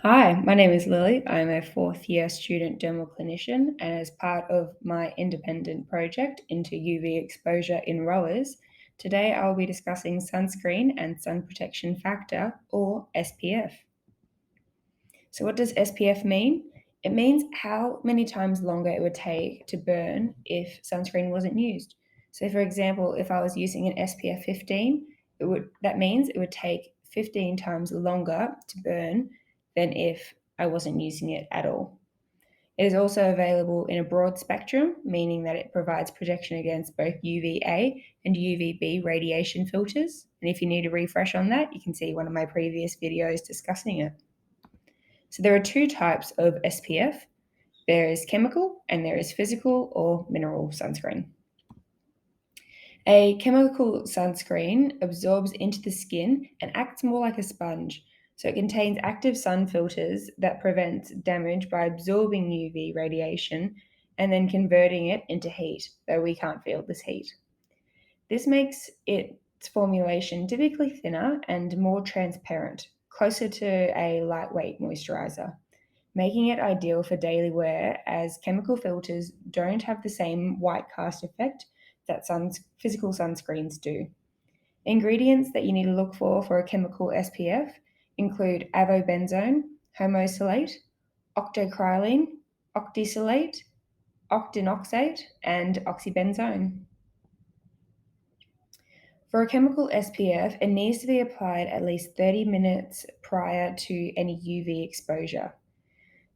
Hi, my name is Lily. I'm a fourth year student dermal clinician, and as part of my independent project into UV exposure in rowers, today I'll be discussing sunscreen and sun protection factor, or SPF. So, what does SPF mean? It means how many times longer it would take to burn if sunscreen wasn't used. So, for example, if I was using an SPF 15, that means it would take 15 times longer to burn than if I wasn't using it at all. It is also available in a broad spectrum, meaning that it provides protection against both UVA and UVB radiation filters. And if you need a refresh on that, you can see one of my previous videos discussing it. So there are two types of SPF. There is chemical and there is physical or mineral sunscreen. A chemical sunscreen absorbs into the skin and acts more like a sponge. So it contains active sun filters that prevent damage by absorbing UV radiation and then converting it into heat, though we can't feel this heat. This makes its formulation typically thinner and more transparent, closer to a lightweight moisturizer, making it ideal for daily wear as chemical filters don't have the same white cast effect that physical sunscreens do. Ingredients that you need to look for a chemical SPF include avobenzone, homosalate, octocrylene, octisalate, octinoxate, and oxybenzone. For a chemical SPF, it needs to be applied at least 30 minutes prior to any UV exposure.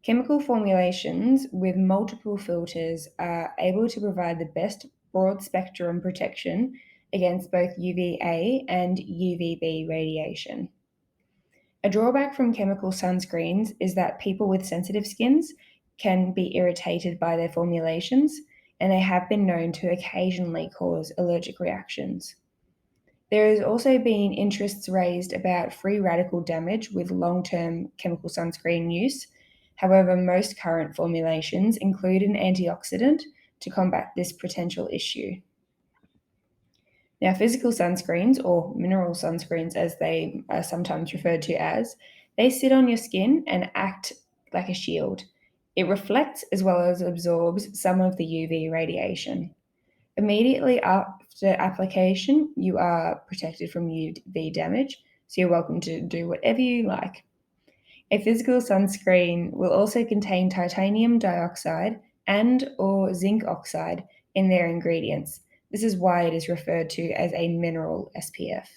Chemical formulations with multiple filters are able to provide the best broad spectrum protection against both UVA and UVB radiation. A drawback from chemical sunscreens is that people with sensitive skins can be irritated by their formulations, and they have been known to occasionally cause allergic reactions. There has also been interests raised about free radical damage with long term chemical sunscreen use. However, most current formulations include an antioxidant to combat this potential issue. Now, physical sunscreens, or mineral sunscreens as they are sometimes referred to as, they sit on your skin and act like a shield. It reflects as well as absorbs some of the UV radiation. Immediately after application, you are protected from UV damage, so you're welcome to do whatever you like. A physical sunscreen will also contain titanium dioxide and or zinc oxide in their ingredients. This is why it is referred to as a mineral SPF.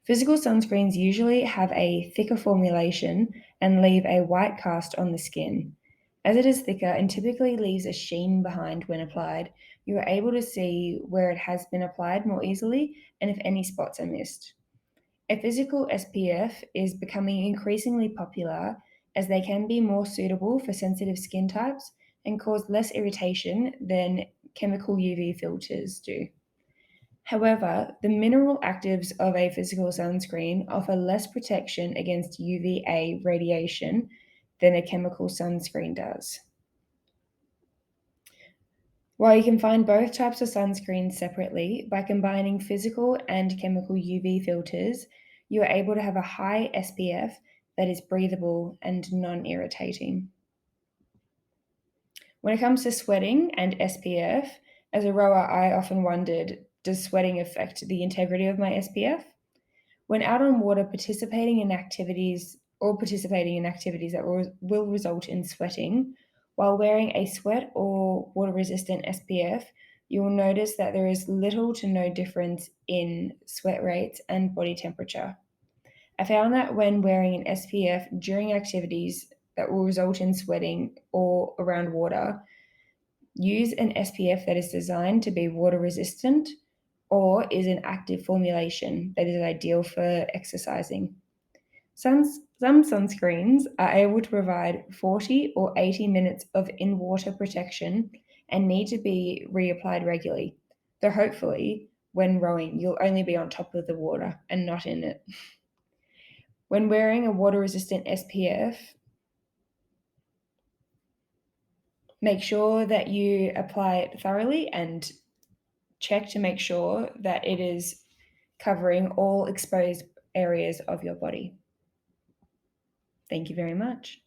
Physical sunscreens usually have a thicker formulation and leave a white cast on the skin. As it is thicker and typically leaves a sheen behind when applied, you are able to see where it has been applied more easily and if any spots are missed. A physical SPF is becoming increasingly popular as they can be more suitable for sensitive skin types and cause less irritation than chemical UV filters do. However, the mineral actives of a physical sunscreen offer less protection against UVA radiation than a chemical sunscreen does. While you can find both types of sunscreens separately, by combining physical and chemical UV filters, you are able to have a high SPF that is breathable and non irritating. When it comes to sweating and SPF, as a rower, I often wondered, does sweating affect the integrity of my SPF? When out on water, participating in activities that will result in sweating, while wearing a sweat or water resistant SPF, you will notice that there is little to no difference in sweat rates and body temperature. I found that when wearing an SPF during activities that will result in sweating or around water, use an SPF that is designed to be water resistant or is an active formulation that is ideal for exercising. Some sunscreens are able to provide 40 or 80 minutes of in water protection and need to be reapplied regularly, though hopefully, when rowing, you'll only be on top of the water and not in it. When wearing a water resistant SPF, make sure that you apply it thoroughly and check to make sure that it is covering all exposed areas of your body. Thank you very much.